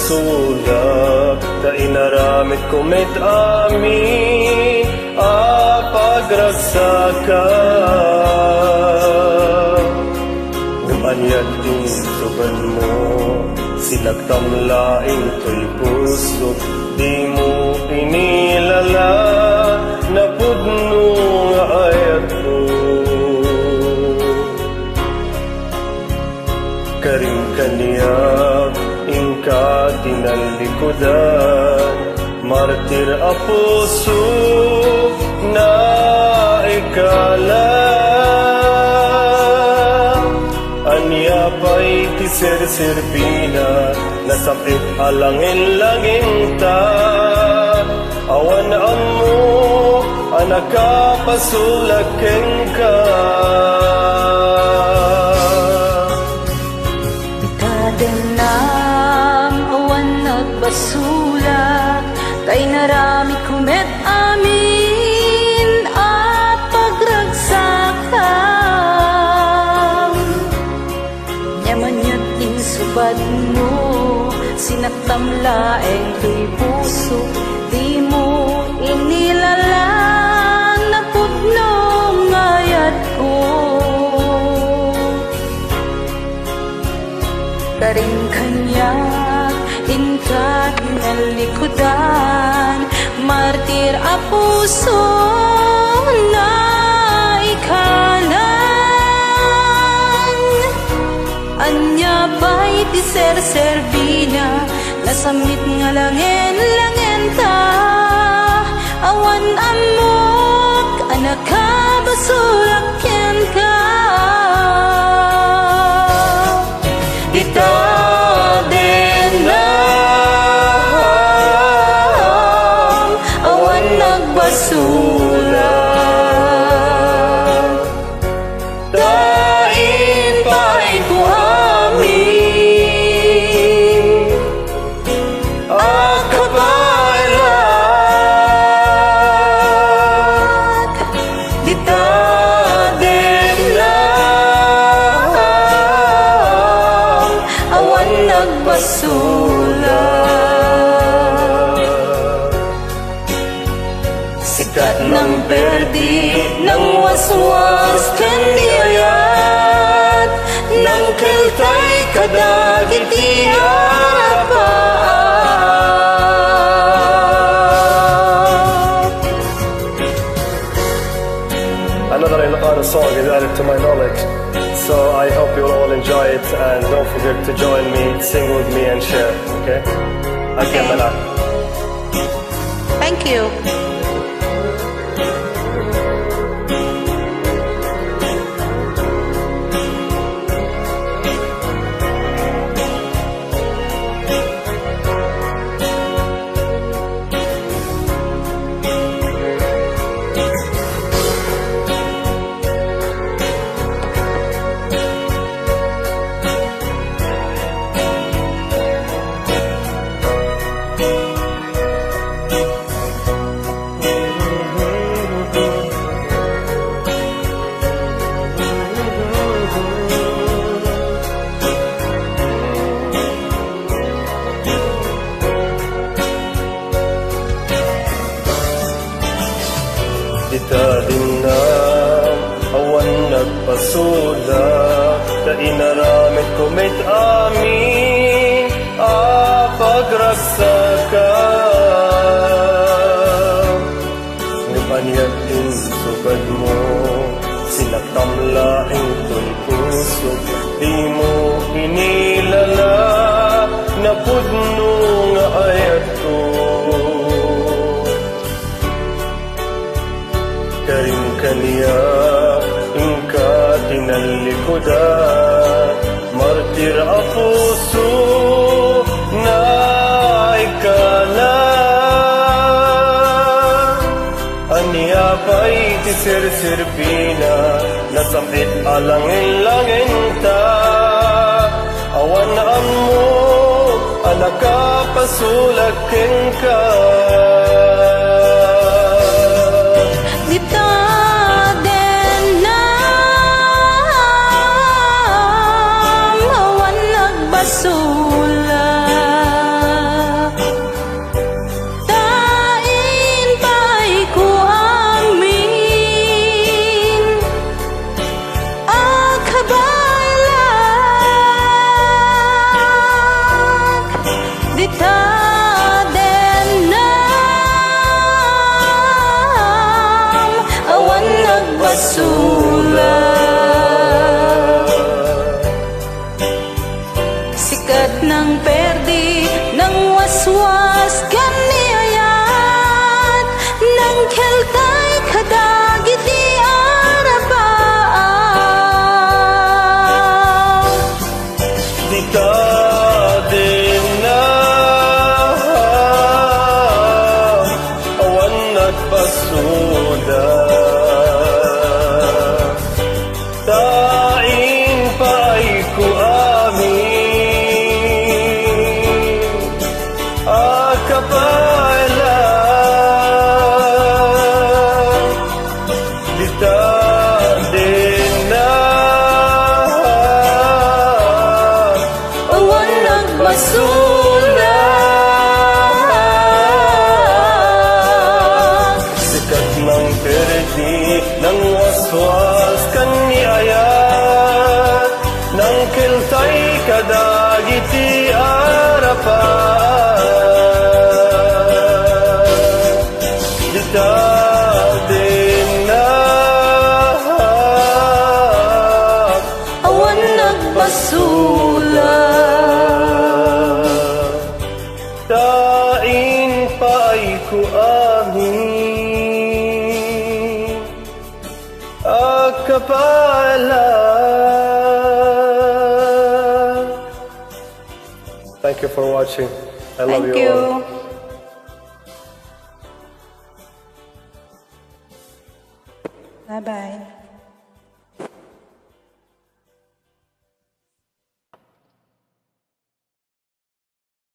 nagbasulak ta inaramid ko met amin a pagragsaka umanyag din suban mo sinagtamlaing to'y puso di mo inilala na pudno nga ayat ko karing kaniya ingka tinalikodan martir a puso na ikala anya pa'y tiser-serbina nasapit alangin-langin ta awan mo anak kapasulaken ka Ikadenam awan nagbasulak kay narami kumet amin at pagragsakam nyamanyat insubad mo sinaktamlaeng tuy puso di mo inilala na pudnong ayat ko karing kanyak ingkat nalikudan martir a puso na ikalan anya ba'y tiser-serbina nasamit nga langin-langin ta awan amok anak kabasulaken ka Ikadenam awan nagbasulak dahil pa'y ko amin at kabalat Ikadenam awan nagbasulak sikat ng perdi ng waswas kendi ayat ng keltay kadagitiya Another Ilocano song is added to my knowledge, so I hope you'll all enjoy it and don't forget to join me, sing with me and share, okay? Okay, Mala. Thank you. Ikadenam awan nagpasulak ta inaramid ko met amin a pagragsaka ngumanyag din sugad mo sinaktamlaing to'y puso di mo inilala na pudno nga ayat ko karing kaniya ingka tinalikodan martir a puso na ikala anya pa'y tiser-serbina nasapit alangin-langin ta awan mo anak kapasulaken ka Ikadenam awan nagbasulak denam awan nagbasula. Sikat ng perdi ng waswas kaniyayat ng keltay kadagiti arapaan. Di ka din na awan nagbasula. Daing pa'y kuamin akapala. Di ka din na Awan nagbasula. sikat ng perdi ng waswas kaniyayat ng kiltay kadagiti arapan. Di ka din na Awan nagbasula. daing pa'y kuamin akapala. Thank you for watching. I love Thank you all. you. Bye-bye.